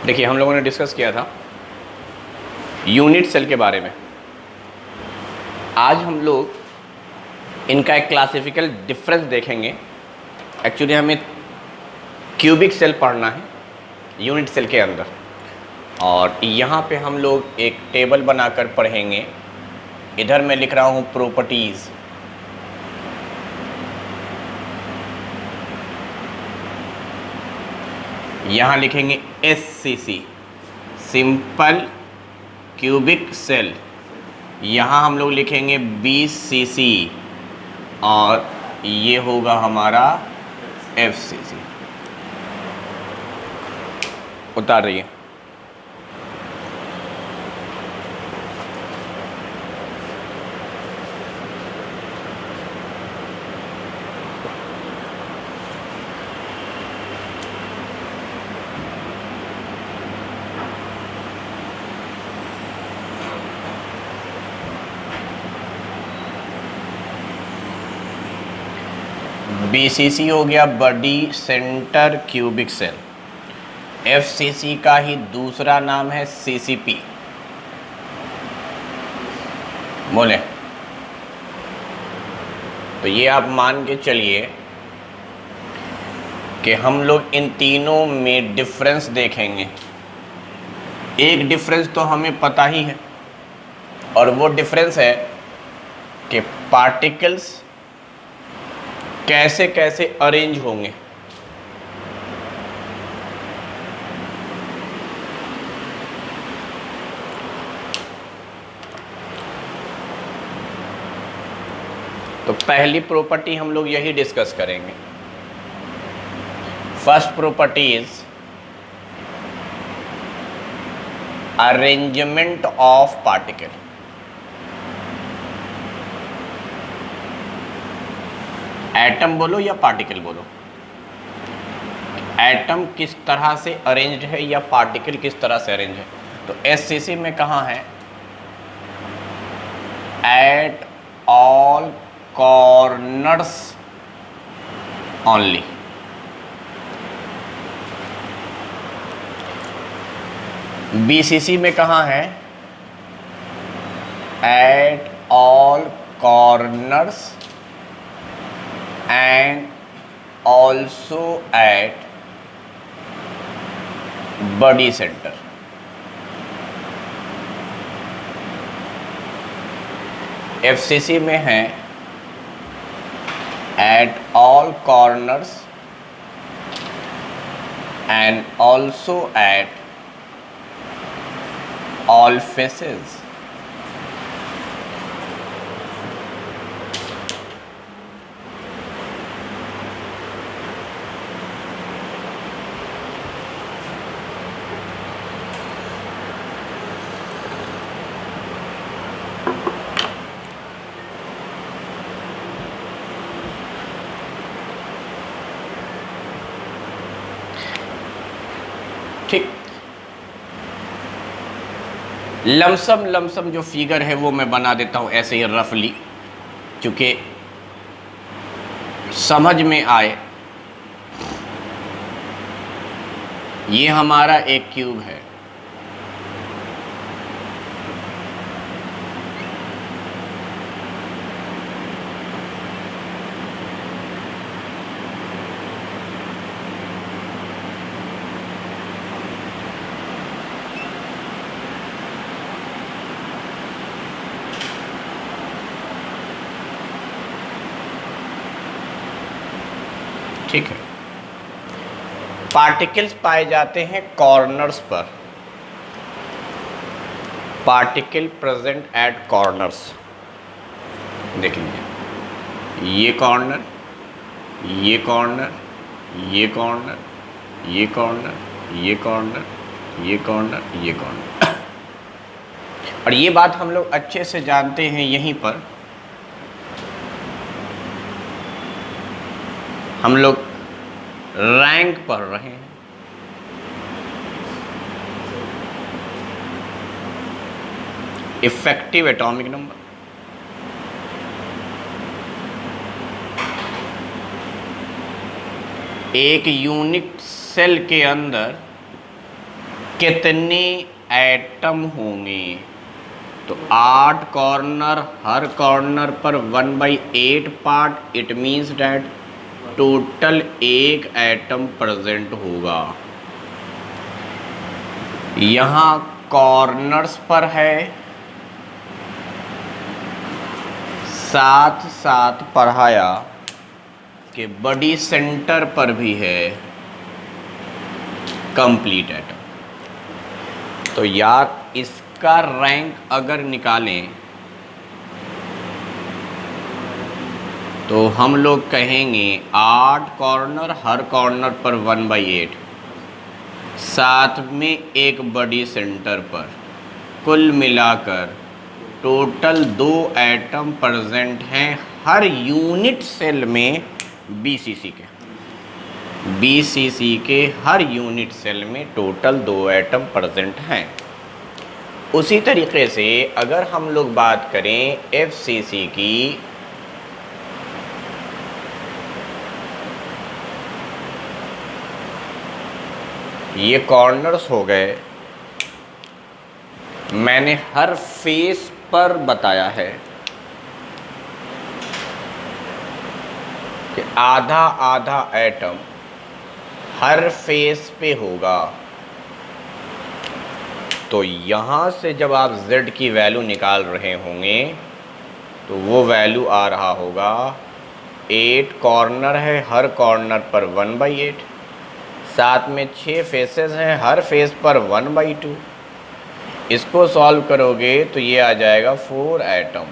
देखिए, हम लोगों ने डिस्कस किया था यूनिट सेल के बारे में। आज हम लोग इनका एक क्लासिफिकल डिफरेंस देखेंगे। एक्चुअली हमें क्यूबिक सेल पढ़ना है यूनिट सेल के अंदर, और यहाँ पे हम लोग एक टेबल बनाकर पढ़ेंगे। इधर मैं लिख रहा हूँ प्रॉपर्टीज़, यहाँ लिखेंगे SCC सिंपल क्यूबिक सेल, यहाँ हम लोग लिखेंगे BCC और ये होगा हमारा FCC। उतार रही है। BCC हो गया body centre cubic cell. FCC का ही दूसरा नाम है CCP। बोले तो ये आप मान के चलिए कि हम लोग इन तीनों में डिफरेंस देखेंगे। एक डिफरेंस तो हमें पता ही है, और वो डिफरेंस है कि पार्टिकल्स कैसे कैसे अरेंज होंगे। तो पहली प्रॉपर्टी हम लोग यही डिस्कस करेंगे। First property is arrangement of particle. Atom बोलो या पार्टिकल बोलो, एटम किस तरह से अरेंज्ड है या पार्टिकल किस तरह से अरेंज है। तो SCC में कहाँ है? At all corners only. BCC में कहाँ है? At all corners and also at body center। FCC में है at all corners and also at all faces। ठीक, लमसम जो फिगर है वो मैं बना देता हूँ ऐसे ही रफली, क्योंकि समझ में आए। ये हमारा एक क्यूब है, ठीक है। पार्टिकल्स पाए जाते हैं कॉर्नर्स पर, पार्टिकल प्रेजेंट एट कॉर्नर्स। देख लीजिए, ये कॉर्नर, ये कॉर्नर, ये कॉर्नर, ये कॉर्नर, ये कॉर्नर, ये कॉर्नर, ये कॉर्नर। और ये बात हम लोग अच्छे से जानते हैं। यहीं पर हम लोग रैंक पढ़ रहे हैं। Effective atomic number. एक यूनिट सेल के अंदर कितने एटम होंगे? तो 8 कॉर्नर, हर कॉर्नर पर 1/8 part, it means that total 1 atom present होगा। यहाँ कॉर्नर्स पर है, साथ साथ पढ़ाया कि बड़ी सेंटर पर भी है कंप्लीट एटम। तो यार इसका रैंक अगर निकालें तो हम लोग कहेंगे 8 कॉर्नर, हर कॉर्नर पर 1/8, साथ में एक बड़ी सेंटर पर, कुल मिलाकर टोटल 2 एटम प्रेजेंट हैं हर यूनिट सेल में बीसीसी के। बीसीसी के हर यूनिट सेल में टोटल 2 एटम प्रेजेंट हैं। उसी तरीके से अगर हम लोग बात करें एफसीसी की, ये कॉर्नर्स हो गए, मैंने हर फेस पर बताया है कि आधा आधा एटम हर फेस पे होगा। तो यहाँ से जब आप z की वैल्यू निकाल रहे होंगे तो वो वैल्यू आ रहा होगा 8 कॉर्नर है, हर कॉर्नर पर 1/8, साथ में 6 फेसेस हैं, हर फेस पर 1/2। इसको सॉल्व करोगे तो ये आ जाएगा 4 एटम।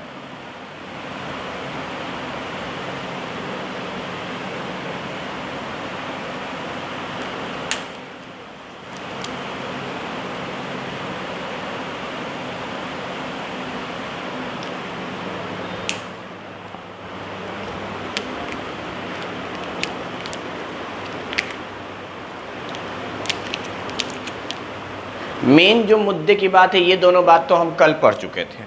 मेन जो मुद्दे की बात है, ये दोनों बात तो हम कल पढ़ चुके थे,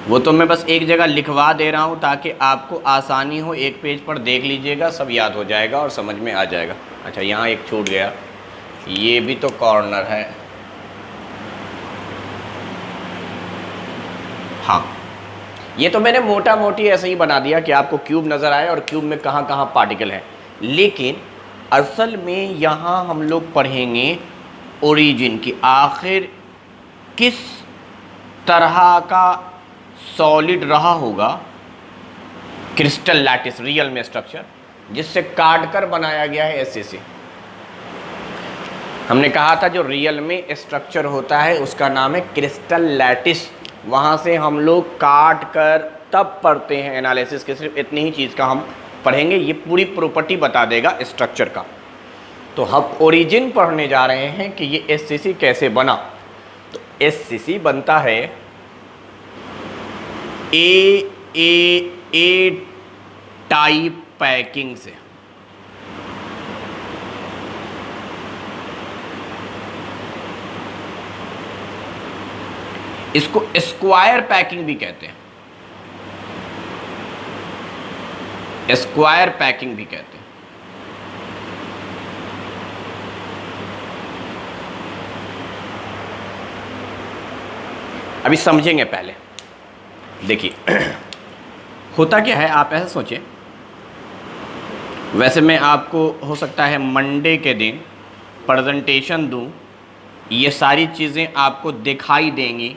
वो तो मैं बस एक जगह लिखवा दे रहा हूँ ताकि आपको आसानी हो, एक पेज पर देख लीजिएगा, सब याद हो जाएगा और समझ में आ जाएगा। अच्छा यहाँ एक छूट गया, ये भी तो कॉर्नर है। हाँ, ये तो मैंने मोटा मोटी ऐसे ही बना दिया कि आपको क्यूब नज़र आए और क्यूब में कहाँ कहाँ पार्टिकल है, लेकिन असल में यहाँ हम लोग पढ़ेंगे ओरिजिन की, आखिर किस तरह का सॉलिड रहा होगा क्रिस्टल लैटिस रियल में स्ट्रक्चर, जिससे काट कर बनाया गया है एससीसी। हमने कहा था जो रियल में स्ट्रक्चर होता है उसका नाम है क्रिस्टल लैटिस, वहाँ से हम लोग काट कर तब पढ़ते हैं एनालिसिस के, सिर्फ इतनी ही चीज़ का हम पढ़ेंगे, ये पूरी प्रॉपर्टी बता देगा स्ट्रक्चर का। तो हम ओरिजिन पढ़ने जा रहे हैं कि ये एससीसी कैसे बना। तो एससीसी बनता है ए टाइप पैकिंग से। इसको स्क्वायर पैकिंग भी कहते हैं, स्क्वायर पैकिंग भी कहते हैं। अभी समझेंगे, पहले देखिए होता क्या है, आप ऐसा सोचें, वैसे मैं आपको हो सकता है मंडे के दिन प्रेजेंटेशन दूं, ये सारी चीज़ें आपको दिखाई देंगी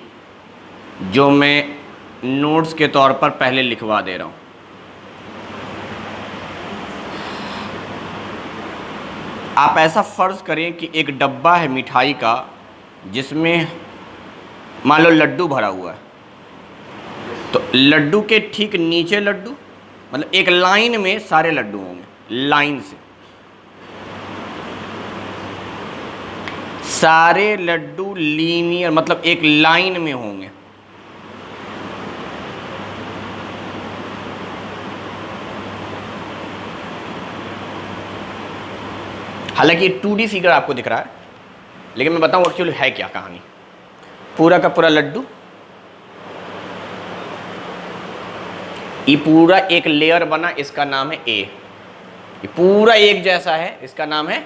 जो मैं नोट्स के तौर पर पहले लिखवा दे रहा हूँ। आप ऐसा फ़र्ज़ करें कि एक डब्बा है मिठाई का जिसमें मान लो लड्डू भरा हुआ है, तो लड्डू के ठीक नीचे लड्डू, मतलब एक लाइन में सारे लड्डू होंगे, लाइन से सारे लड्डू लीनियर, मतलब एक लाइन में होंगे। हालांकि ये 2D फिगर आपको दिख रहा है, लेकिन मैं बताऊं एक्चुअली है क्या कहानी। पूरा का पूरा लड्डू, ये पूरा एक लेयर बना, इसका नाम है ए। ये पूरा एक जैसा है, इसका नाम है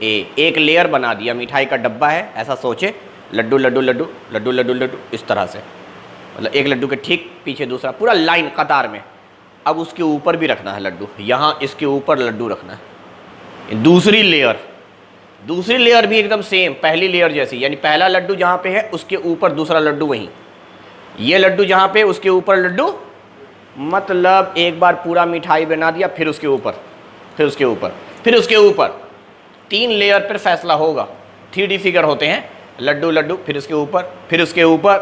एक लेयर बना दिया, मिठाई का डब्बा है ऐसा सोचे, लड्डू लड्डू लड्डू लड्डू लड्डू लड्डू इस तरह से, मतलब एक लड्डू के ठीक पीछे दूसरा, पूरा लाइन कतार में। अब उसके ऊपर भी रखना है लड्डू, यहाँ इसके ऊपर लड्डू रखना है। दूसरी लेयर भी एकदम सेम पहली लेयर जैसी, यानी पहला लड्डू जहाँ पे है उसके ऊपर दूसरा लड्डू वहीं, ये लड्डू जहाँ पे उसके ऊपर लड्डू, मतलब एक बार पूरा मिठाई बना दिया, फिर उसके ऊपर, फिर उसके ऊपर, फिर उसके ऊपर, 3 लेयर पर फैसला होगा। 3D फिगर होते हैं, लड्डू लड्डू फिर उसके ऊपर, फिर उसके ऊपर।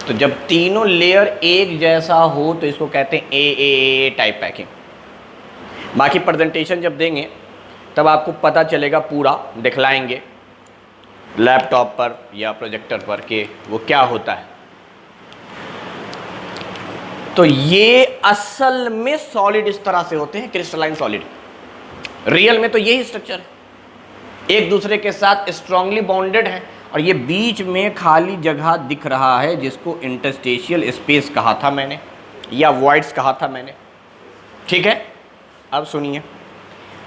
तो जब तीनों लेयर एक जैसा हो तो इसको कहते हैं ए टाइप पैकिंग। बाकी प्रेजेंटेशन जब देंगे तब आपको पता चलेगा, पूरा दिखलाएंगे लैपटॉप पर या प्रोजेक्टर पर कि वो क्या होता है। तो ये असल में सॉलिड इस तरह से होते हैं, क्रिस्टलाइन सॉलिड। रियल में तो यही स्ट्रक्चर है, एक दूसरे के साथ स्ट्रांगली बॉन्डेड है, और ये बीच में खाली जगह दिख रहा है जिसको इंटरस्टेशियल स्पेस कहा था मैंने, या वॉइड्स कहा था मैंने। ठीक है, अब सुनिए,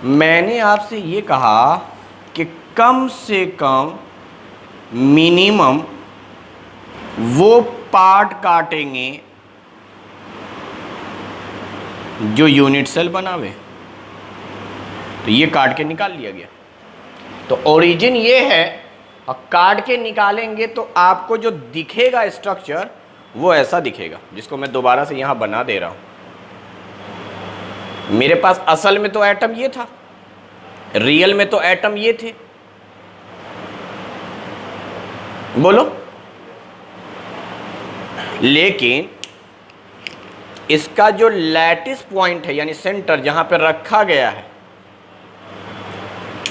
मैंने आपसे ये कहा कि कम से कम मिनिमम वो पार्ट काटेंगे जो यूनिट सेल बनावे, तो ये काट के निकाल लिया गया। तो ओरिजिन ये है, और काट के निकालेंगे तो आपको जो दिखेगा स्ट्रक्चर वो ऐसा दिखेगा, जिसको मैं दोबारा से यहां बना दे रहा हूं। मेरे पास असल में तो एटम ये था, रियल में तो एटम ये थे, बोलो, लेकिन इसका जो लैटिस पॉइंट है यानी सेंटर जहां पर रखा गया है,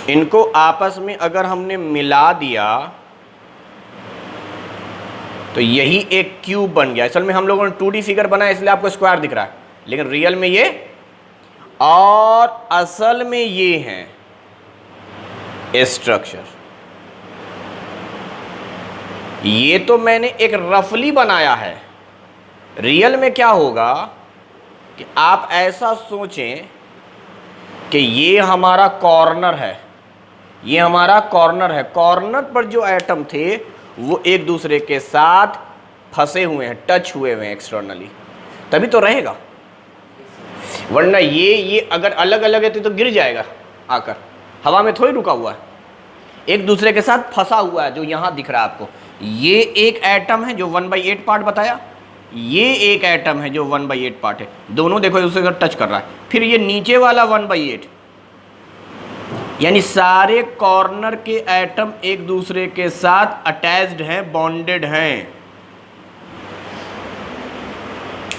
इनको आपस में अगर हमने मिला दिया तो यही एक क्यूब बन गया। असल में हम लोगों ने 2D फिगर बनाया इसलिए आपको स्क्वायर दिख रहा है, लेकिन रियल में ये और असल में ये है स्ट्रक्चर। ये तो मैंने एक रफली बनाया है, रियल में क्या होगा कि आप ऐसा सोचें कि ये हमारा कॉर्नर है, ये हमारा कॉर्नर है, कॉर्नर पर जो एटम थे वो एक दूसरे के साथ फंसे हुए हैं, टच हुए हुए हैं एक्सटर्नली, तभी तो रहेगा। वरना ये अगर अलग अलग है तो गिर जाएगा आकर, हवा में थोड़ी रुका हुआ है, एक दूसरे के साथ फंसा हुआ है। जो यहाँ दिख रहा है आपको, ये एक एटम है जो 1/8 पार्ट बताया, ये एक एटम है जो 1/8 पार्ट है, दोनों देखो एक दूसरे को टच कर रहा है। फिर ये नीचे वाला 1/8, यानी सारे कॉर्नर के एटम एक दूसरे के साथ अटैच्ड हैं, बॉन्डेड हैं,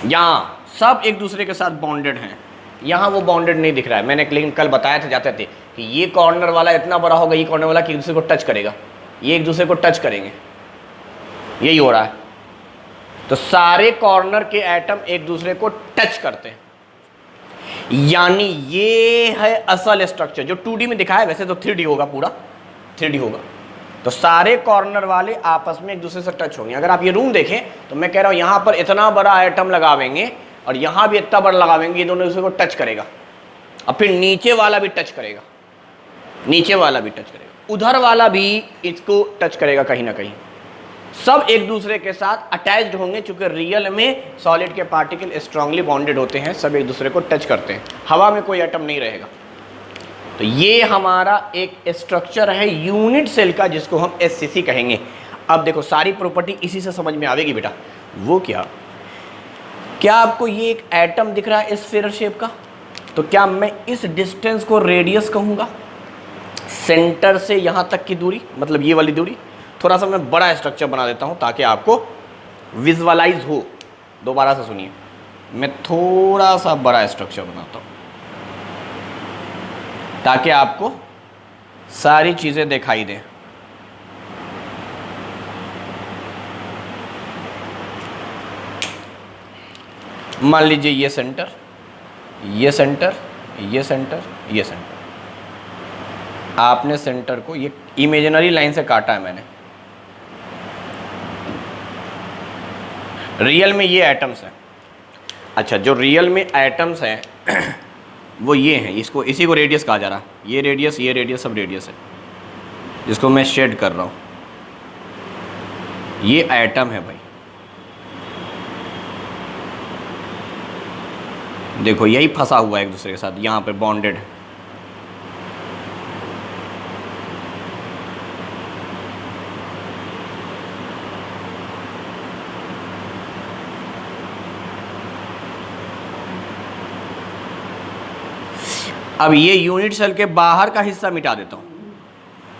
यहां सब एक दूसरे के साथ बॉन्डेड हैं। यहां वो बॉन्डेड नहीं दिख रहा है, मैंने लेकिन कल बताया था जाते थे कि ये कॉर्नर वाला इतना बड़ा होगा, ये कॉर्नर वाला कि एक दूसरे को टच करेगा, ये एक दूसरे को टच करेंगे, यही हो रहा है। तो सारे कॉर्नर के एटम एक दूसरे को टच करते हैं, यानी ये है असल स्ट्रक्चर जो 2D में दिखाया है। वैसे तो 3D होगा, पूरा 3D होगा। तो सारे कॉर्नर वाले आपस में एक दूसरे से टच होंगे। अगर आप ये रूम देखें तो मैं कह रहा हूं यहां पर इतना बड़ा एटम लगावेंगे और यहां भी इतना बड़ा लगावेंगे, ये दोनों दूसरे को टच करेगा, और फिर नीचे वाला भी टच करेगा, नीचे वाला भी टच करेगा, उधर वाला भी इसको टच करेगा, कहीं ना कहीं सब एक दूसरे के साथ अटैच्ड होंगे। चूंकि रियल में सॉलिड के पार्टिकल स्ट्रांगली बॉन्डेड होते हैं, सब एक दूसरे को टच करते हैं, हवा में कोई एटम नहीं रहेगा। तो ये हमारा एक स्ट्रक्चर है यूनिट सेल का, जिसको हम SCC कहेंगे। अब देखो सारी प्रॉपर्टी इसी से समझ में आवेगी बेटा। वो क्या आपको ये एक एटम दिख रहा है स्फीयर शेप का? तो क्या मैं इस डिस्टेंस को रेडियस कहूँगा? सेंटर से यहाँ तक की दूरी, मतलब ये वाली दूरी। थोड़ा सा मैं बड़ा स्ट्रक्चर बना देता हूँ ताकि आपको विजुअलाइज हो। दोबारा से सुनिए, मैं थोड़ा सा बड़ा स्ट्रक्चर बनाता हूँ ताकि आपको सारी चीज़ें दिखाई दें। मान लीजिए ये सेंटर, ये सेंटर, ये सेंटर, ये सेंटर। आपने सेंटर को ये इमेजिनरी लाइन से काटा है मैंने। रियल में ये एटम्स हैं। अच्छा, जो रियल में एटम्स हैं वो ये हैं, इसको इसी को रेडियस कहा जा रहा है। ये रेडियस सब रेडियस है, जिसको मैं शेड कर रहा हूँ। ये एटम है भाई, देखो यही फंसा हुआ है एक दूसरे के साथ, यहाँ पे बॉन्डेड है। अब ये यूनिट सेल के बाहर का हिस्सा मिटा देता हूं,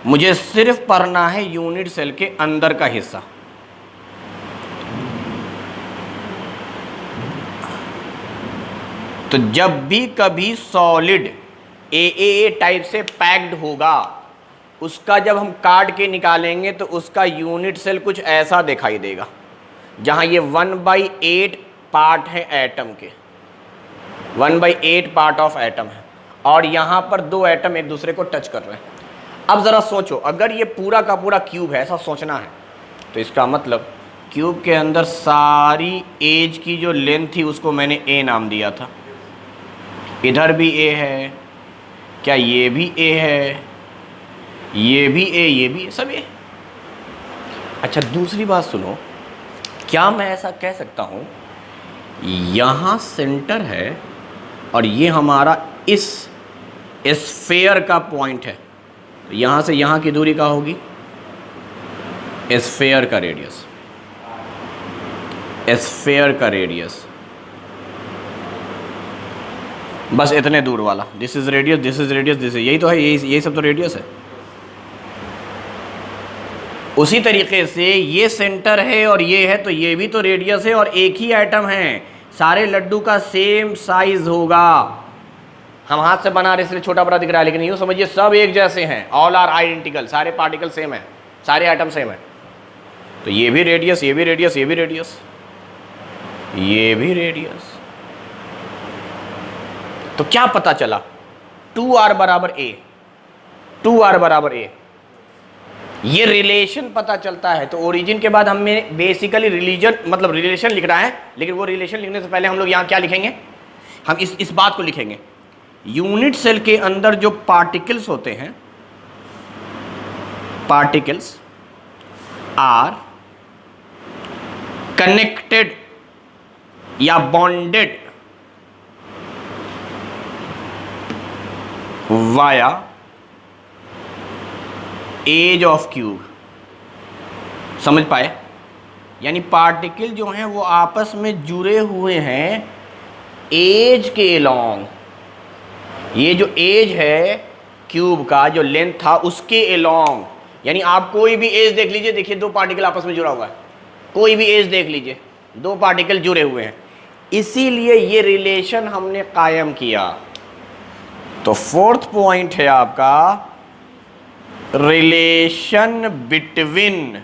मुझे सिर्फ पढ़ना है यूनिट सेल के अंदर का हिस्सा। तो जब भी कभी सॉलिड ए टाइप से पैक्ड होगा, उसका जब हम काट के निकालेंगे तो उसका यूनिट सेल कुछ ऐसा दिखाई देगा, जहां ये 1/8 पार्ट है एटम के, 1/8 पार्ट ऑफ एटम है, और यहां पर दो एटम एक दूसरे को टच कर रहे हैं। अब जरा सोचो, अगर ये पूरा का पूरा क्यूब है, ऐसा सोचना है, तो इसका मतलब क्यूब के अंदर सारी एज की जो लेंथ थी उसको मैंने ए नाम दिया था। इधर भी ए है, क्या ये भी ए है, ये भी ए, ये भी सब ए। अच्छा दूसरी बात सुनो, क्या मैं ऐसा कह सकता हूं यहां सेंटर है और ये हमारा इस स्फेयर का पॉइंट है, तो यहां से यहां की दूरी क्या होगी, स्फेयर का रेडियस, स्फेयर का रेडियस बस इतने दूर वाला, this is radius, this is radius, this is, यही तो है, यही सब तो रेडियस है। उसी तरीके से ये सेंटर है और ये है, तो ये भी तो रेडियस है और एक ही एटम है, सारे लड्डू का सेम साइज होगा। हम हाथ से बना रहे इसलिए छोटा बड़ा दिख रहा है, लेकिन यूँ समझिए सब एक जैसे हैं, ऑल आर आइडेंटिकल, सारे पार्टिकल सेम है, सारे एटम सेम है। तो ये भी रेडियस, ये भी रेडियस, ये भी रेडियस, ये भी रेडियस। तो क्या पता चला, 2r बराबर a, 2r बराबर a, ये रिलेशन पता चलता है। तो ओरिजिन के बाद हमें बेसिकली रिलेशन लिख रहा है, लेकिन वो रिलेशन लिखने से पहले हम लोग यहाँ क्या लिखेंगे, हम इस बात को लिखेंगे, यूनिट सेल के अंदर जो पार्टिकल्स होते हैं, पार्टिकल्स आर कनेक्टेड या bonded via edge of cube. समझ पाए? यानी पार्टिकल जो हैं वो आपस में जुड़े हुए हैं एज के अलोंग। ये जो एज है क्यूब का, जो लेंथ था उसके अलोंग, यानी आप कोई भी एज देख लीजिए, देखिए दो पार्टिकल आपस में जुड़ा हुआ है, कोई भी एज देख लीजिए, दो पार्टिकल जुड़े हुए हैं, इसीलिए ये रिलेशन हमने कायम किया। तो फोर्थ पॉइंट है आपका रिलेशन बिटवीन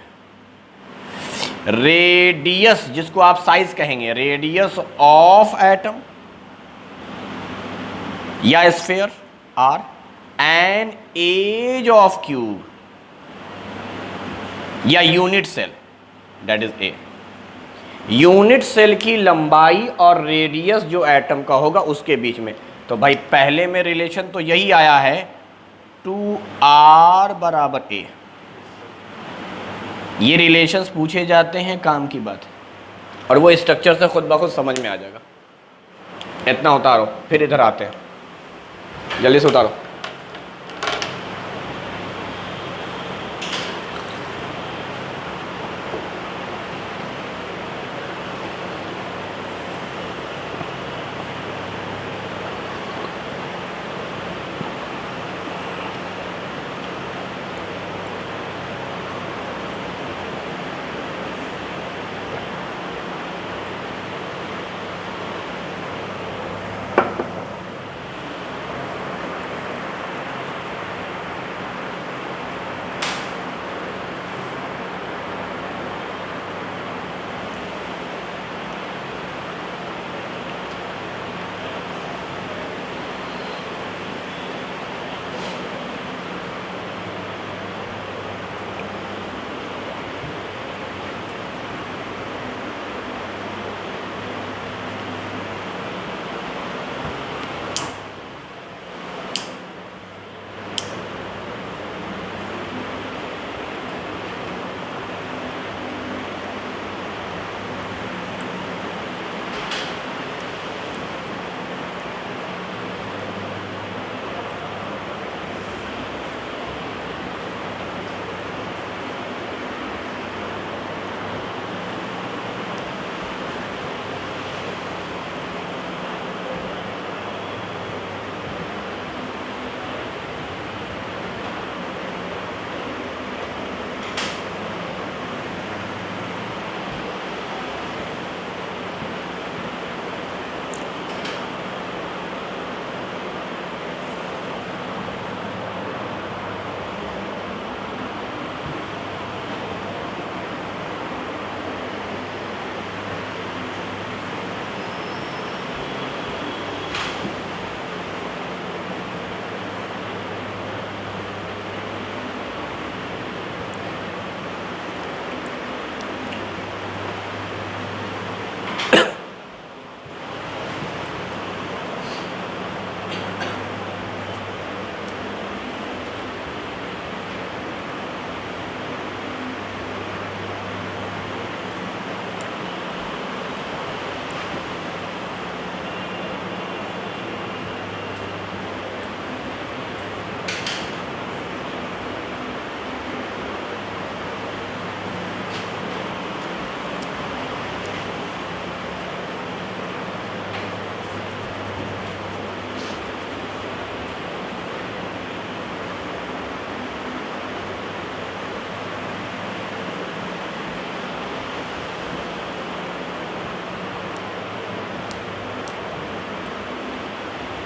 रेडियस, जिसको आप साइज कहेंगे, रेडियस ऑफ एटम या sphere r and edge of cube या unit cell, that is a. Unit cell की लंबाई और रेडियस जो एटम का होगा उसके बीच में। तो भाई पहले में रिलेशन तो यही आया है, 2r बराबर a। ये रिलेशंस पूछे जाते हैं, काम की बात है, और वो स्ट्रक्चर से खुद ब खुद समझ में आ जाएगा। इतना उतारो, फिर इधर आते हैं, जल्दी से उतारो।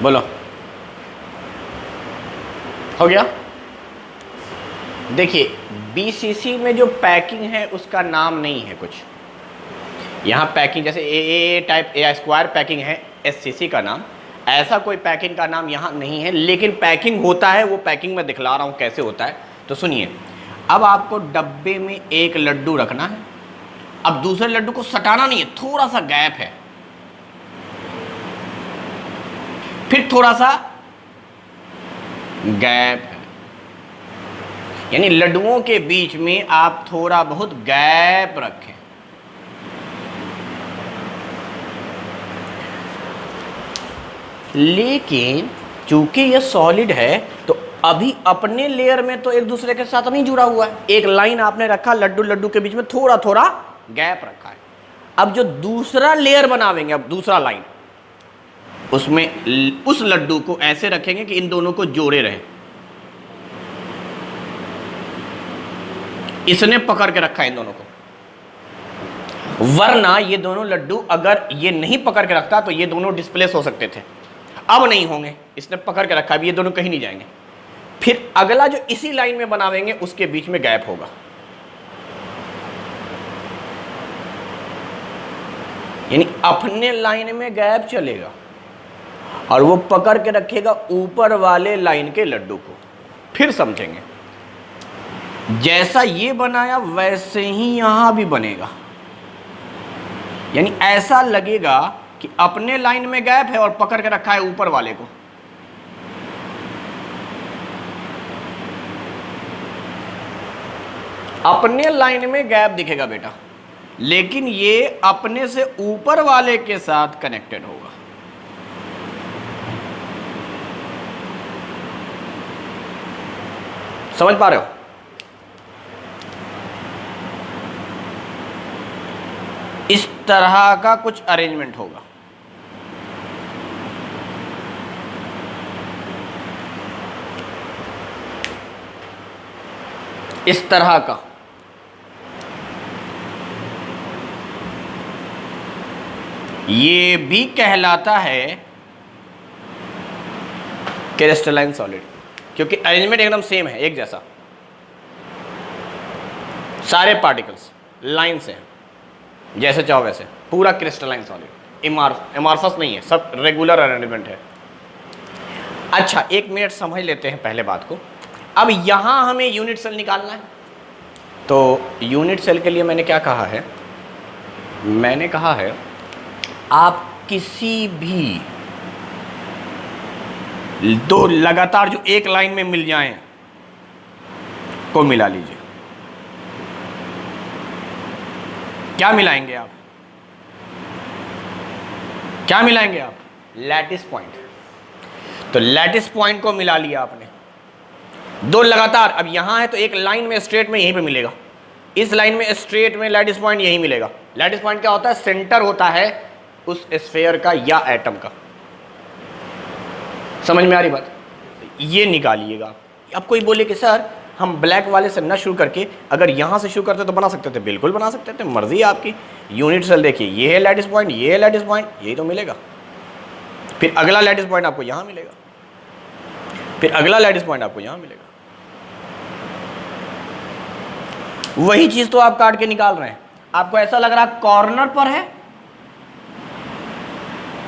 बोलो, हो गया? देखिए बीसीसी में जो पैकिंग है उसका नाम नहीं है कुछ। यहाँ पैकिंग जैसे ए टाइप ए स्क्वायर पैकिंग है एससीसी का नाम, ऐसा कोई पैकिंग का नाम यहाँ नहीं है, लेकिन पैकिंग होता है, वो पैकिंग मैं दिखला रहा हूँ कैसे होता है। तो सुनिए, अब आपको डब्बे में एक लड्डू रखना है, अब दूसरे लड्डू को सटाना नहीं है, थोड़ा सा गैप है, फिर थोड़ा सा गैप है, यानी लड्डुओं के बीच में आप थोड़ा बहुत गैप रखें। लेकिन चूंकि ये सॉलिड है तो अभी अपने लेयर में तो एक दूसरे के साथ नहीं जुड़ा हुआ है, एक लाइन आपने रखा, लड्डू लड्डू के बीच में थोड़ा थोड़ा गैप रखा है। अब जो दूसरा लेयर बनावेंगे, अब दूसरा लाइन, उसमें उस लड्डू को ऐसे रखेंगे कि इन दोनों को जोड़े रहे। इसने पकड़ के रखा है इन दोनों को, वरना ये दोनों लड्डू अगर ये नहीं पकड़ के रखता तो ये दोनों डिस्प्लेस हो सकते थे, अब नहीं होंगे, इसने पकड़ के रखा है, ये दोनों कहीं नहीं जाएंगे। फिर अगला जो इसी लाइन में बनावेंगे उसके बीच में गैप होगा, यानी अपने लाइन में गैप चलेगा और वो पकड़ के रखेगा ऊपर वाले लाइन के लड्डू को। फिर समझेंगे, जैसा ये बनाया वैसे ही यहां भी बनेगा, यानी ऐसा लगेगा कि अपने लाइन में गैप है और पकड़ के रखा है ऊपर वाले को। अपने लाइन में गैप दिखेगा बेटा, लेकिन ये अपने से ऊपर वाले के साथ कनेक्टेड होगा। समझ पा रहे हो? इस तरह का कुछ अरेंजमेंट होगा। इस तरह का ये भी कहलाता है क्रिस्टलाइन सॉलिड, क्योंकि अरेंजमेंट एकदम सेम है, एक जैसा, सारे पार्टिकल्स लाइन से जैसे चाहो वैसे, पूरा क्रिस्टलाइन सॉलिड, एमॉर्फस नहीं है, सब रेगुलर अरेंजमेंट है। अच्छा, एक मिनट समझ लेते हैं पहले बात को। अब यहां हमें यूनिट सेल निकालना है, तो यूनिट सेल के लिए मैंने क्या कहा है, मैंने कहा है आप किसी भी दो लगातार जो एक लाइन में मिल जाएं को मिला लीजिए। क्या मिलाएंगे आप? क्या मिलाएंगे आप? Lattice point. तो लैटिस पॉइंट को मिला लिया आपने, दो लगातार। अब यहां है तो एक लाइन में स्ट्रेट में यहीं पे मिलेगा, इस लाइन में स्ट्रेट में लैटिस पॉइंट यहीं मिलेगा। लैटिस पॉइंट क्या होता है? सेंटर होता है उस स्फीयर का या एटम का। समझ में आ रही बात? ये निकालिएगा। अब कोई बोले कि सर हम ब्लैक वाले से न शुरू करके अगर यहाँ से शुरू करते तो बना सकते थे, बिल्कुल बना सकते थे, मर्जी है आपकी। यूनिट सेल देखिए, ये है लैटिस पॉइंट, ये है लैटिस पॉइंट, यही तो मिलेगा। फिर अगला लैटिस पॉइंट आपको यहाँ मिलेगा, फिर अगला लैटिस पॉइंट आपको यहाँ मिलेगा। वही चीज तो आप काट के निकाल रहे हैं। आपको ऐसा लग रहा है कॉर्नर पर है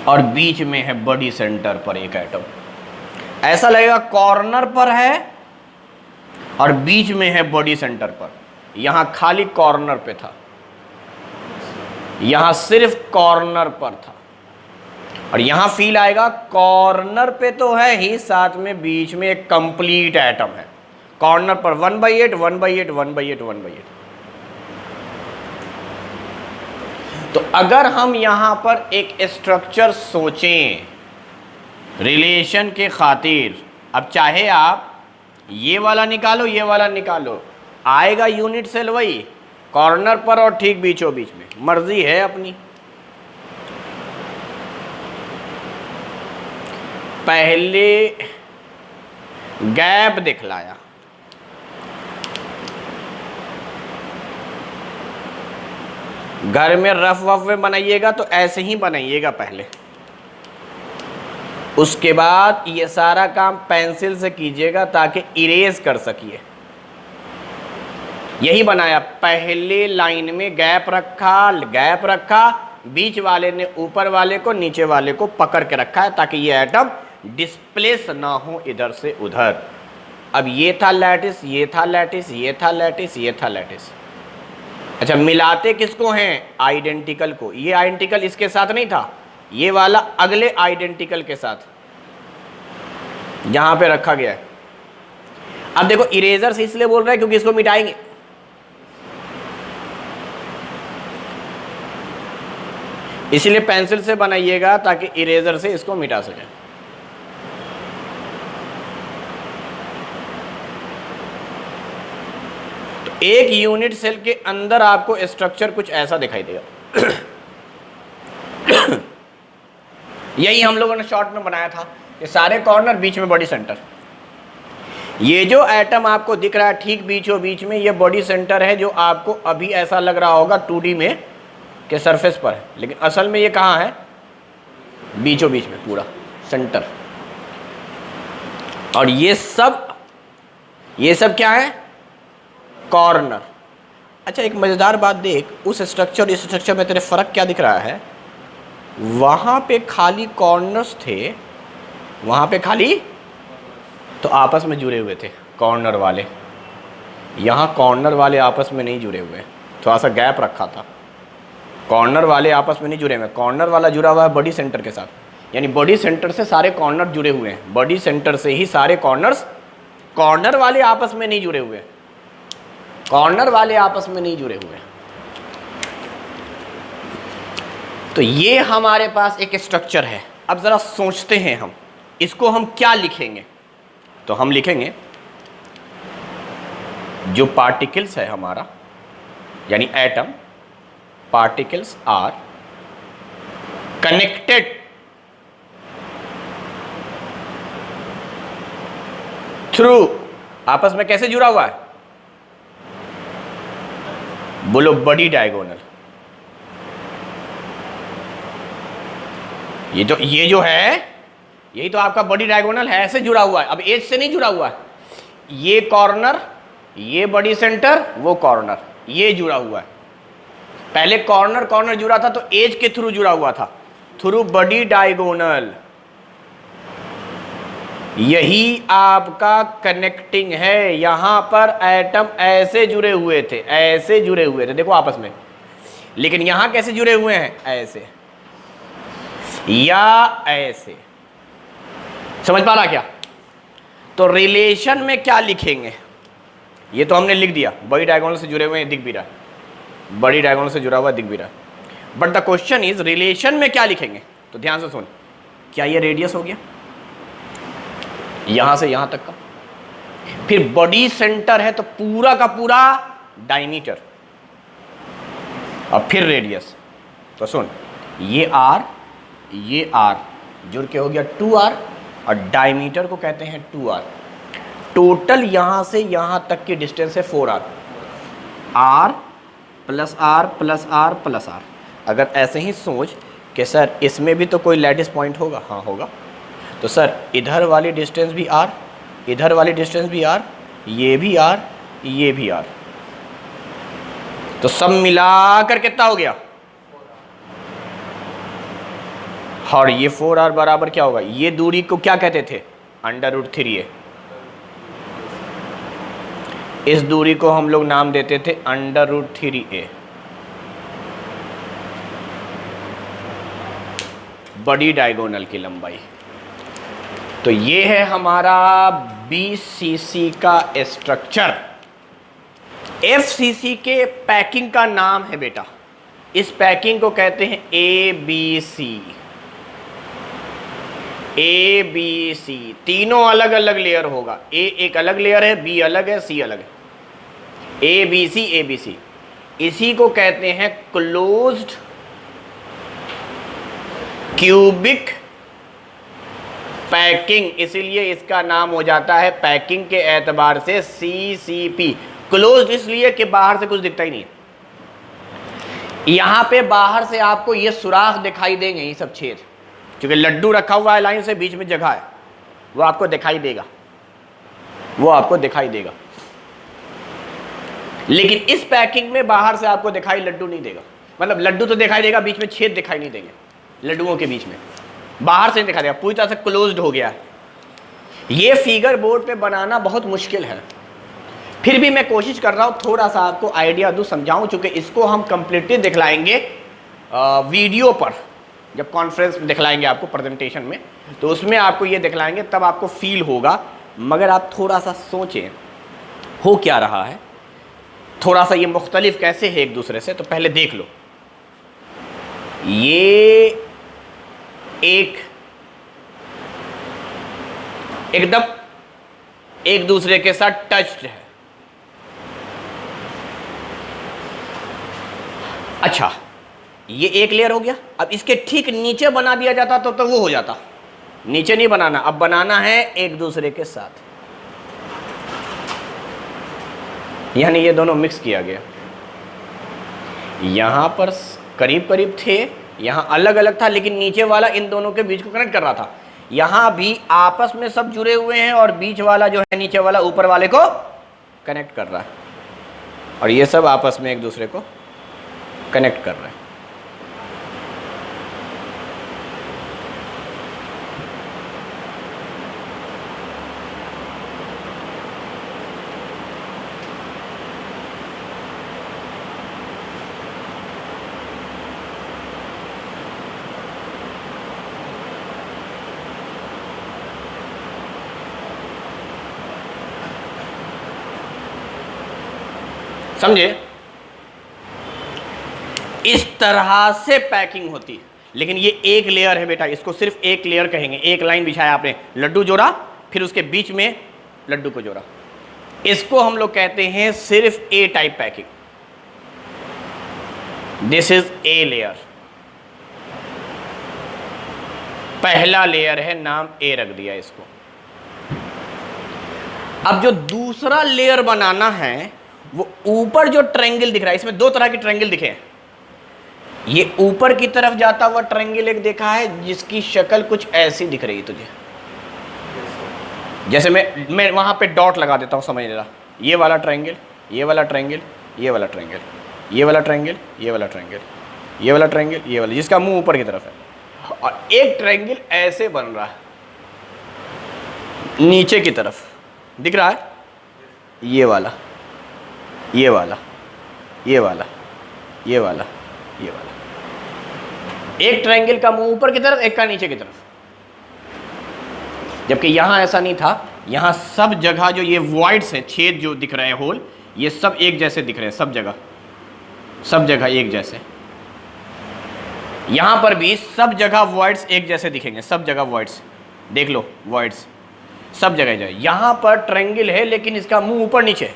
और बीच में है बॉडी सेंटर पर एक एटम, ऐसा लगेगा कॉर्नर पर है और बीच में है बॉडी सेंटर पर। यहां खाली कॉर्नर पे था, यहां सिर्फ कॉर्नर पर था, और यहां फील आएगा कॉर्नर पे तो है ही, साथ में बीच में एक कंप्लीट एटम है। कॉर्नर पर 1/8 1/8 1/8 1/8। तो अगर हम यहां पर एक स्ट्रक्चर सोचें रिलेशन के खातिर, अब चाहे आप ये वाला निकालो, ये वाला निकालो, आएगा यूनिट सेल वही कॉर्नर पर और ठीक बीचों बीच में, मर्जी है अपनी। पहले गैप दिखलाया, घर में रफ वफ में बनाइएगा तो ऐसे ही बनाइएगा। पहले उसके बाद ये सारा काम पेंसिल से कीजिएगा ताकि इरेज कर सकिए। यही बनाया, पहले लाइन में गैप रखा, बीच वाले ने ऊपर वाले को, नीचे वाले को पकड़ के रखा है ताकि ये एटम डिस्प्लेस ना हो इधर से उधर। अब ये था लैटिस, ये था लैटिस, ये था लैटिस, ये था लैटिस। अच्छा, मिलाते किसको हैं? आइडेंटिकल को। ये आइडेंटिकल इसके साथ नहीं था, ये वाला अगले आइडेंटिकल के साथ यहां पे रखा गया है। अब देखो, इरेजर से इसलिए बोल रहे हैं क्योंकि इसको मिटाएंगे। इसलिए पेंसिल से बनाइएगा ताकि इरेजर से इसको मिटा सके। तो एक यूनिट सेल के अंदर आपको स्ट्रक्चर कुछ ऐसा दिखाई देगा। यही हम लोगों ने शॉर्ट में बनाया था, ये सारे कॉर्नर, बीच में बॉडी सेंटर। ये जो एटम आपको दिख रहा है ठीक बीचों बीच में, ये बॉडी सेंटर है, जो आपको अभी ऐसा लग रहा होगा 2D में के सरफेस पर है, लेकिन असल में ये कहाँ है? बीचों बीच में, पूरा सेंटर। और ये सब क्या है? कॉर्नर। अच्छा, एक मजेदार बात देख, उस स्ट्रक्चर और इस स्ट्रक्चर में तेरे फर्क क्या दिख रहा है? वहां पे खाली कॉर्नर्स थे, वहां पे खाली तो आपस में जुड़े हुए थे कॉर्नर वाले। यहां कॉर्नर वाले आपस में नहीं जुड़े हुए, थोड़ा सा गैप रखा था। कॉर्नर वाले आपस में नहीं जुड़े हुए, कॉर्नर वाला जुड़ा हुआ है बॉडी सेंटर के साथ, यानी बॉडी सेंटर से सारे कॉर्नर जुड़े हुए हैं, बॉडी सेंटर से ही सारे कॉर्नर्स। कॉर्नर वाले आपस में नहीं जुड़े हुए, कॉर्नर वाले आपस में नहीं जुड़े हुए। तो ये हमारे पास एक स्ट्रक्चर है। अब जरा सोचते हैं हम इसको हम क्या लिखेंगे। तो हम लिखेंगे जो पार्टिकल्स है हमारा, यानी atom particles are connected through, आपस में कैसे जुड़ा हुआ है? बोलो, बॉडी डायगोनल। ये जो है, यही तो आपका बॉडी डायगोनल है, ऐसे जुड़ा हुआ है। अब एज से नहीं जुड़ा हुआ है, ये कॉर्नर, ये बॉडी सेंटर, वो कॉर्नर, ये जुड़ा हुआ है। पहले कॉर्नर जुड़ा था तो एज के थ्रू जुड़ा हुआ था, थ्रू बॉडी डायगोनल। यही आपका कनेक्टिंग है। यहां पर एटम ऐसे जुड़े हुए थे, ऐसे जुड़े हुए थे, देखो आपस में। लेकिन यहां कैसे जुड़े हुए हैं? ऐसे या ऐसे। समझ पा रहा क्या? तो रिलेशन में क्या लिखेंगे? ये तो हमने लिख दिया, बॉडी डायगोनल से जुड़े हुए हैं, दिख भी रहा है, बॉडी डायगोनल से जुड़ा हुआ दिख भी रहा है। But the question is, relation में क्या लिखेंगे? तो ध्यान से सुन, क्या ये रेडियस हो गया यहां से यहां तक का? फिर बॉडी सेंटर है तो पूरा का पूरा डायमीटर, और फिर रेडियस। तो सुन, ये आर जुड़ के हो गया 2r, और डायमीटर को कहते हैं 2r। टोटल यहां से यहां तक की डिस्टेंस है 4r। r plus r plus r plus r। अगर ऐसे ही सोच कि सर इसमें भी तो कोई लैटिस पॉइंट होगा, हाँ होगा। तो सर इधर वाली डिस्टेंस भी r, इधर वाली डिस्टेंस भी r, ये भी r, ये भी r, तो सब मिलाकर कितना हो गया? और ये 4r बराबर क्या होगा? ये दूरी को क्या कहते थे? √3a। इस दूरी को हम लोग नाम देते थे √3a। बॉडी डायगोनल की लंबाई। तो ये है हमारा BCC का स्ट्रक्चर। FCC के पैकिंग का नाम है बेटा, इस पैकिंग को कहते हैं ABC। ABC तीनों अलग अलग लेयर होगा। A एक अलग लेयर है, B अलग है, C अलग है। ABC। इसी को कहते हैं क्लोज्ड क्यूबिक पैकिंग, इसीलिए इसका नाम हो जाता है पैकिंग के एतबार से CCP। क्लोज्ड इसलिए कि बाहर से कुछ दिखता ही नहीं है। यहां पे बाहर से आपको ये सुराख दिखाई देंगे, ये सब छेद, क्योंकि लड्डू रखा हुआ है लाइन से, बीच में जगह है, वो आपको दिखाई देगा, वो आपको दिखाई देगा। लेकिन इस पैकिंग में बाहर से आपको दिखाई लड्डू नहीं देगा, मतलब लड्डू तो दिखाई देगा, बीच में छेद दिखाई नहीं देंगे लड्डुओं के बीच में, बाहर से दिखाई देगा, पूरी तरह से क्लोज्ड हो गया। ये फिगर बोर्ड पे बनाना बहुत मुश्किल है, फिर भी मैं कोशिश कर रहा हूँ थोड़ा सा आपको आइडिया दूँ, समझाऊँ, चूँकि इसको हम कंप्लीटली दिखलाएंगे वीडियो पर, जब कॉन्फ्रेंस में दिखलाएंगे आपको प्रेजेंटेशन में, तो उसमें आपको ये दिखलाएंगे, तब आपको फील होगा। मगर आप थोड़ा सा सोचें हो क्या रहा है, थोड़ा सा ये मुख्तलिफ कैसे है एक दूसरे से। तो पहले देख लो, ये एकदम एक दूसरे के साथ टच्ड है। अच्छा, ये एक लेयर हो गया। अब इसके ठीक नीचे बना दिया जाता तो वो हो जाता, नीचे नहीं बनाना, अब बनाना है एक दूसरे के साथ, यानी ये दोनों मिक्स किया गया। यहां पर करीब करीब थे, यहां अलग अलग था, लेकिन नीचे वाला इन दोनों के बीच को कनेक्ट कर रहा था। यहां भी आपस में सब जुड़े हुए हैं और बीच वाला जो है नीचे वाला ऊपर वाले को कनेक्ट कर रहा है, और ये सब आपस में एक दूसरे को कनेक्ट कर रहे हैं। समझे? इस तरह से पैकिंग होती है, लेकिन ये एक लेयर है बेटा, इसको सिर्फ एक लेयर कहेंगे। एक लाइन बिछाया आपने, लड्डू जोड़ा, फिर उसके बीच में लड्डू को जोड़ा, इसको हम लोग कहते हैं सिर्फ A type packing. This is A layer, पहला लेयर है, नाम ए रख दिया इसको। अब जो दूसरा लेयर बनाना है, वो ऊपर जो ट्रायंगल दिख रहा है, इसमें दो तरह के ट्रायंगल दिखे हैं। ये ऊपर की तरफ जाता हुआ ट्रायंगल एक देखा है, जिसकी शक्ल कुछ ऐसी दिख रही है तुझे, जैसे मैं वहां पे डॉट लगा देता हूं, समझ लेना। ये वाला ट्रायंगल, ये वाला ट्रायंगल, ये वाला ट्रायंगल, ये वाला ट्रायंगल, ये वाला ट्रायंगल, ये वाला ट्रायंगल, ये वाला, जिसका मुंह ऊपर की तरफ है। और एक ट्रायंगल ऐसे बन रहा है नीचे की तरफ, दिख रहा है, ये वाला, ये वाला, ये वाला, ये वाला, ये वाला। एक ट्रायंगल का मुंह ऊपर की तरफ, एक का नीचे की तरफ। जबकि यहां ऐसा नहीं था, यहां सब जगह जो ये वॉइड्स हैं, छेद जो दिख रहे हैं, होल, ये सब एक जैसे दिख रहे हैं, सब जगह, सब जगह एक जैसे। यहां पर भी सब जगह वॉइड्स एक जैसे दिखेंगे, सब जगह वॉइड्स, देख लो वॉइड्स सब जगह जाए। यहां पर ट्रायंगल है, लेकिन इसका मुंह ऊपर नीचे है।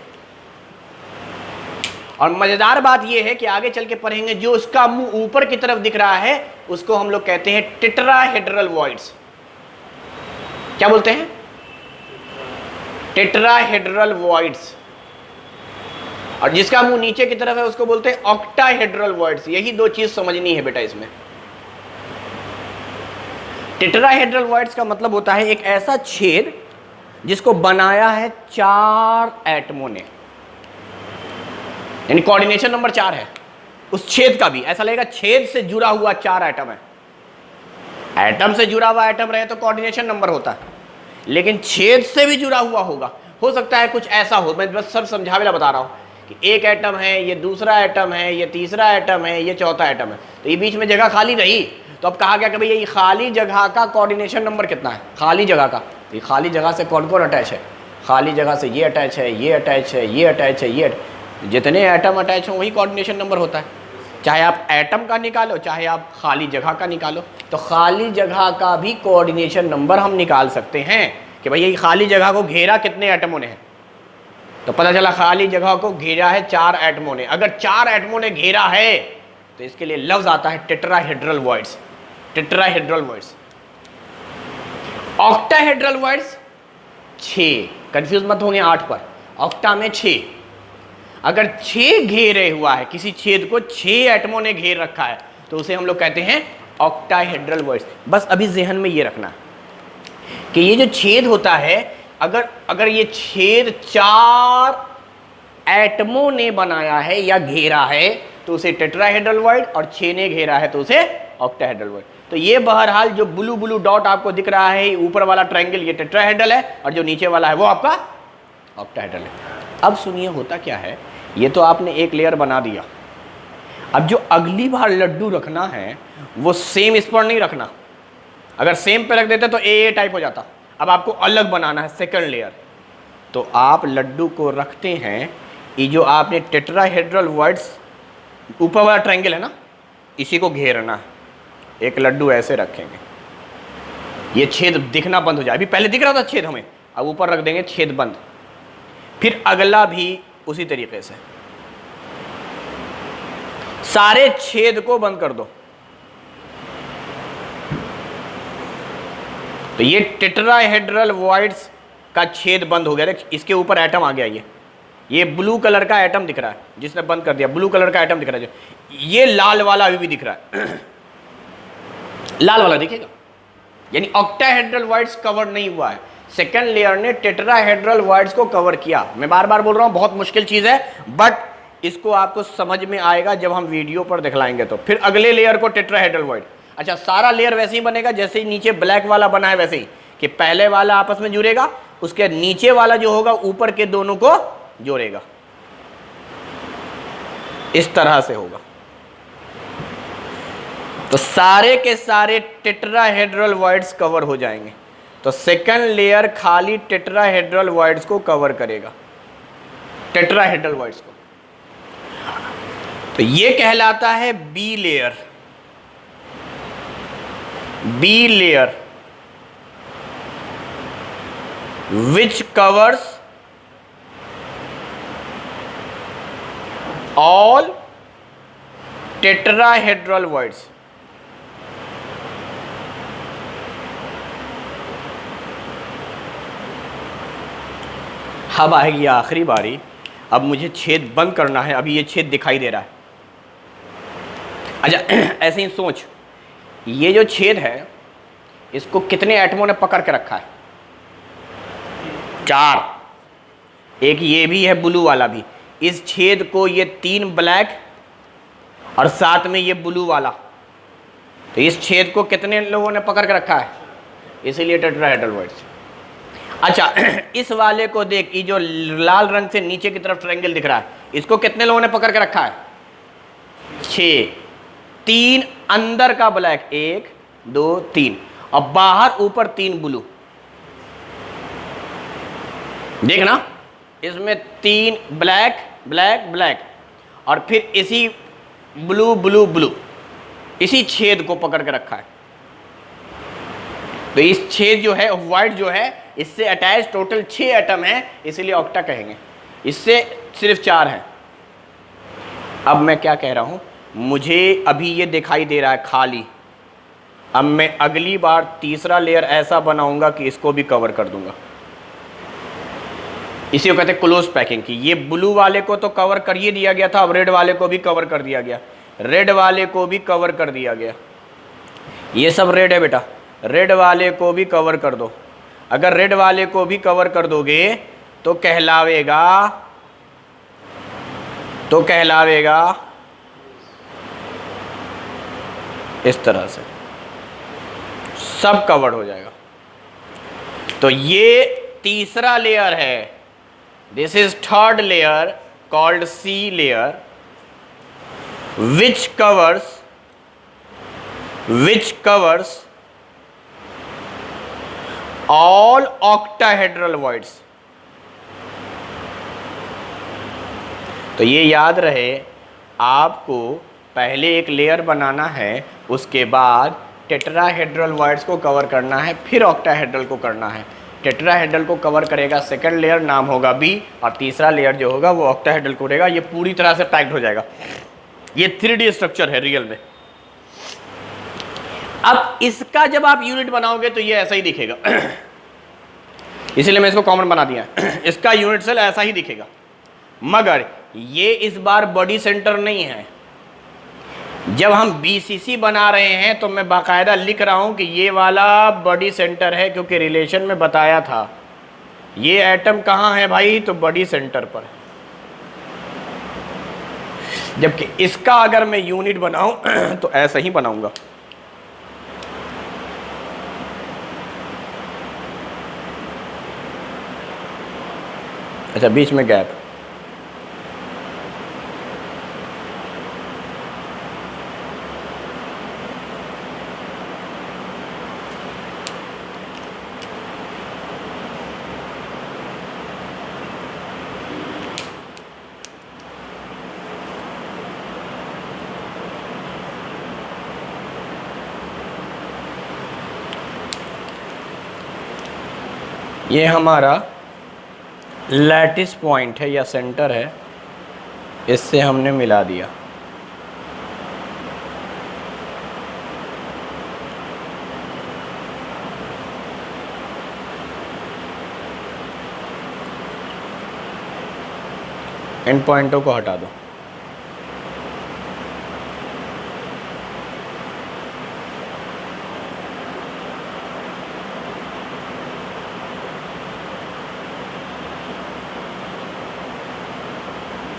और मजेदार बात यह है कि आगे चल के पढ़ेंगे, जो उसका मुंह ऊपर की तरफ दिख रहा है, उसको हम लोग कहते हैं टेट्राहेड्रल वॉइड्स। क्या बोलते हैं? Tetrahedral voids. और जिसका मुंह नीचे की तरफ है, उसको बोलते हैं ऑक्टाहेड्रल वॉइड्स। यही दो चीज समझनी है बेटा इसमें। टेट्राहेड्रल वॉइड्स का मतलब होता है एक ऐसा छेद जिसको बनाया है 4 एटमों ने, यानी कोऑर्डिनेशन नंबर 4 है उस छेद का भी। ऐसा लगेगा छेद से जुड़ा हुआ 4 एटम है। एटम से जुड़ा हुआ एटम रहे तो कोऑर्डिनेशन नंबर होता है, लेकिन छेद से भी जुड़ा हुआ होगा। हो सकता है कुछ ऐसा हो, मैं बस सब समझावेला बता रहा हूं कि एक एटम है, ये दूसरा एटम है, ये तीसरा एटम है, ये चौथा एटम है, तो ये बीच में जगह खाली रही, तो अब कहा गया कि भाई ये खाली जगह का कोऑर्डिनेशन नंबर कितना है, खाली जगह का। ये खाली जगह से कौन कौन अटैच है? खाली जगह से ये अटैच है, ये अटैच है, ये अटैच है, ये जितने एटम अटैच हो वही कोऑर्डिनेशन नंबर होता है। चाहे आप एटम का निकालो, चाहे आप खाली जगह का निकालो, तो खाली जगह का भी कोऑर्डिनेशन नंबर हम निकाल सकते हैं कि भाई ये खाली जगह को घेरा कितने एटमों ने है। तो पता चला खाली जगह को घेरा है 4 एटमों ने। अगर 4 एटमों ने घेरा है तो इसके लिए लफ्ज आता है tetrahedral voids. Tetrahedral voids. Octahedral voids 6, confuse मत होंगे 8 पर, ऑक्टा में 6। अगर 6 घेरे हुआ है, किसी छेद को 6 एटमों ने घेर रखा है, तो उसे हम लोग कहते हैं ऑक्टाहेड्रल वॉइड्स। बस अभी ज़हन में ये रखना कि ये जो छेद होता है, अगर ये छेद 4 एटमों ने बनाया है या घेरा है तो उसे टेट्राहेड्रल वॉइड, और 6 ने घेरा है तो उसे ऑक्टाहेड्रल वॉइड। तो ये बहरहाल जो ब्लू ब्लू डॉट आपको दिख रहा है, ऊपर वाला ट्रायंगल, ये टेट्राहेड्रल है, और जो नीचे वाला है वो आपका ऑक्टाहेड्रल है। अब सुनिए होता क्या है, ये तो आपने एक लेयर बना दिया। अब जो अगली बार लड्डू रखना है वो सेम इस पर नहीं रखना। अगर सेम पे रख देते तो ए टाइप हो जाता। अब आपको अलग बनाना है सेकंड लेयर। तो आप लड्डू को रखते हैं, ये जो आपने टेट्राहेड्रल वॉइड्स ऊपर वाला ट्रायंगल है ना, इसी को घेरना है। एक लड्डू ऐसे रखेंगे, ये छेद दिखना बंद हो जाए। अभी पहले दिख रहा था छेद हमें, अब ऊपर रख देंगे छेद बंद। फिर अगला भी उसी तरीके से सारे छेद को बंद कर दो। तो ये टेट्राहेड्रल वॉइड्स का छेद बंद हो गया। इसके ऊपर एटम आ गया, ये ब्लू कलर का एटम दिख रहा है, जिसने बंद कर दिया ब्लू कलर का एटम दिख रहा है। ये लाल वाला अभी भी दिख रहा है लाल वाला दिखेगा, यानी ऑक्टाहेड्रल वॉइड्स कवर नहीं हुआ है। सेकेंड लेयर ने टेट्राहेड्रल वॉइड्स को कवर किया। मैं बार बार बोल रहा हूं, बहुत मुश्किल चीज है, बट इसको आपको समझ में आएगा जब हम वीडियो पर दिखलाएंगे। तो फिर अगले लेयर को टेट्राहेड्रल वॉइड। अच्छा, सारा लेयर वैसे ही बनेगा जैसे ही नीचे ब्लैक वाला बना है, वैसे ही कि पहले वाला आपस में जुड़ेगा, उसके नीचे वाला जो होगा ऊपर के दोनों को जोड़ेगा। इस तरह से होगा। तो सारे के सारे टेट्राहेड्रल वॉइड्स कवर हो जाएंगे। तो सेकंड लेयर खाली टेट्राहेड्रल वॉइड्स को कवर करेगा, टेट्राहेड्रल वॉइड्स को। तो ये कहलाता है B layer. B layer which covers all tetrahedral voids। अब आएगी आखिरी बारी। अब मुझे छेद बंद करना है। अभी ये छेद दिखाई दे रहा है। अच्छा, ऐसे ही सोच, ये जो छेद है इसको कितने एटमों ने पकड़ के रखा है? 4। एक ये भी है ब्लू वाला भी। इस छेद को ये 3 ब्लैक और साथ में ये ब्लू वाला, तो इस छेद को कितने लोगों ने पकड़ के रखा है? इसीलिए टेट्राहेड्रल वॉइड्स। अच्छा, इस वाले को देख, ये जो लाल रंग से नीचे की तरफ ट्रायंगल दिख रहा है, इसको कितने लोगों ने पकड़ के रखा है? 6। 3 अंदर का ब्लैक, 1 2 3, और बाहर ऊपर 3 ब्लू। देखना, इसमें 3 ब्लैक ब्लैक ब्लैक, और फिर इसी ब्लू ब्लू ब्लू, इसी छेद को पकड़ के रखा है। तो इस छेद जो है व्हाइट जो है, इससे अटैच टोटल 6 एटम है, इसीलिए ऑक्टा कहेंगे। इससे सिर्फ 4 है। अब मैं क्या कह रहा हूं, मुझे अभी ये दिखाई दे रहा है खाली। अब मैं अगली बार तीसरा लेयर ऐसा बनाऊंगा कि इसको भी कवर कर दूंगा। इसी को कहते हैं क्लोज पैकिंग की। ये ब्लू वाले को तो कवर कर ही दिया गया था, अब रेड वाले को भी कवर कर दिया गया, रेड वाले को भी कवर कर दिया गया। ये सब रेड है बेटा, रेड वाले को भी कवर कर दो। अगर रेड वाले को भी कवर कर दोगे तो कहलावेगा इस तरह से सब कवर हो जाएगा। तो ये तीसरा लेयर है। This is third layer called C layer, which covers all octahedral voids। तो ये याद रहे, आपको पहले एक लेयर बनाना है, उसके बाद टेट्राहेड्रल वॉइड्स को कवर करना है, फिर ऑक्टाहेड्रल को करना है। टेट्राहेड्रल को कवर करेगा सेकंड लेयर, नाम होगा बी, और तीसरा लेयर जो होगा वो ऑक्टाहेड्रल को करेगा। ये पूरी तरह से पैक्ड हो जाएगा। ये 3D स्ट्रक्चर है रियल में। अब इसका जब आप यूनिट बनाओगे तो ये ऐसा ही दिखेगा इसलिए मैं इसको कॉमन बना दिया इसका यूनिट सेल ऐसा ही दिखेगा, मगर ये इस बार बॉडी सेंटर नहीं है, जब हम BCC बना रहे हैं तो मैं बाकायदा लिख रहा हूं कि ये वाला बॉडी सेंटर है, क्योंकि रिलेशन में बताया था ये एटम कहाँ है भाई, तो बॉडी सेंटर पर। जबकि इसका अगर मैं यूनिट बनाऊं तो ऐसा ही बनाऊंगा। अच्छा, बीच में गैप। ये हमारा लैटिस पॉइंट है या सेंटर है, इससे हमने मिला दिया। इन पॉइंटों को हटा दो।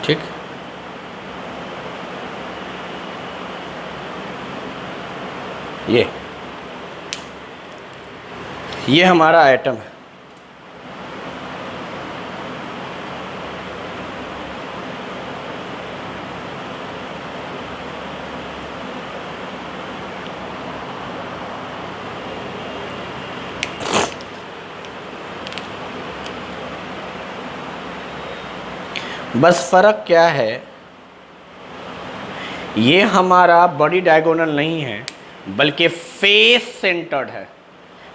ठीक, ये हमारा एटम है। बस फर्क क्या है, ये हमारा बॉडी डायगोनल नहीं है बल्कि फेस सेंटर्ड है।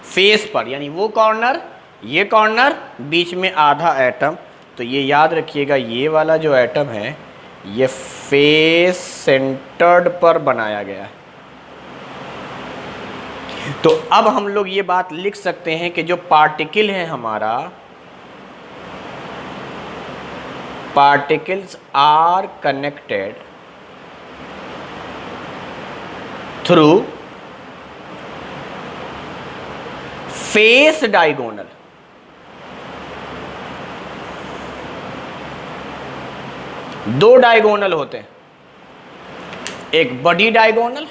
फेस पर, यानी वो कॉर्नर, ये कॉर्नर, बीच में आधा एटम। तो ये याद रखिएगा, ये वाला जो एटम है ये फेस सेंटर्ड पर बनाया गया है। तो अब हम लोग ये बात लिख सकते हैं कि जो पार्टिकल है हमारा, particles are connected through face diagonal। दो डायगोनल होते हैं, एक बॉडी डायगोनल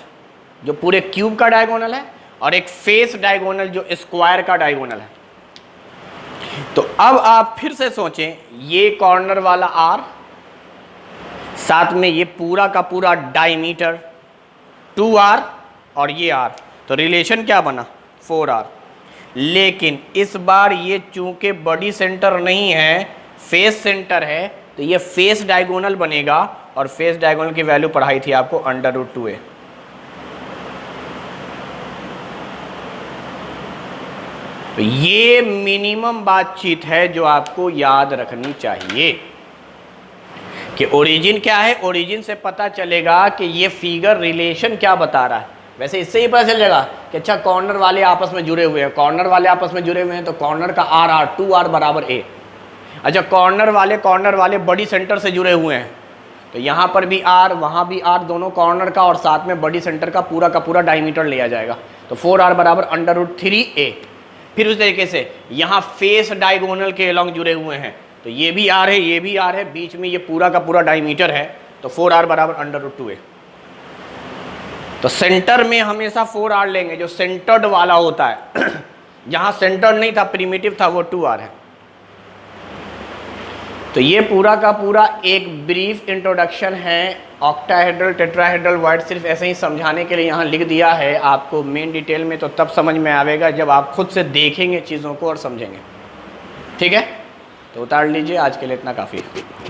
जो पूरे क्यूब का डायगोनल है, और एक फेस डायगोनल जो स्क्वायर का डायगोनल है। तो अब आप फिर से सोचें, ये कॉर्नर वाला आर, साथ में ये पूरा का पूरा डायमीटर 2r, और ये r, तो रिलेशन क्या बना 4r। लेकिन इस बार ये चूंकि बॉडी सेंटर नहीं है, फेस सेंटर है, तो ये फेस डायगोनल बनेगा, और फेस डायगोनल की वैल्यू पढ़ाई थी आपको √2a। तो ये मिनिमम बातचीत है जो आपको याद रखनी चाहिए कि ओरिजिन क्या है। ओरिजिन से पता चलेगा कि ये फिगर रिलेशन क्या बता रहा है। वैसे इससे ही पता चल जाएगा कि अच्छा कॉर्नर वाले आपस में जुड़े हुए हैं, कॉर्नर वाले आपस में जुड़े हुए हैं, तो कॉर्नर का आर 2r बराबर a। अच्छा, कॉर्नर वाले बॉडी सेंटर से जुड़े हुए हैं, तो यहाँ पर भी r, वहाँ भी r, दोनों कॉर्नर का और साथ में बॉडी सेंटर का पूरा डायमीटर लिया जाएगा, तो 4r बराबर √3a। फिर उस तरीके से यहाँ फेस डायगोनल के अलॉन्ग जुड़े हुए हैं, तो ये भी r है, ये भी r है, बीच में ये पूरा का पूरा डायमीटर है, तो 4r बराबर √2a। तो सेंटर में हमेशा 4r लेंगे, जो सेंटर्ड वाला होता है। जहाँ सेंटर्ड नहीं था, प्रिमिटिव था, वो 2r है। तो ये पूरा का पूरा एक ब्रीफ इंट्रोडक्शन है ऑक्टाहेड्रल, टेट्राहेड्रल, वाइड। सिर्फ ऐसे ही समझाने के लिए यहाँ लिख दिया है। आपको मेन डिटेल में तो तब समझ में आवेगा जब आप खुद से देखेंगे चीज़ों को और समझेंगे। ठीक है, तो उतार लीजिए। आज के लिए इतना काफ़ी है।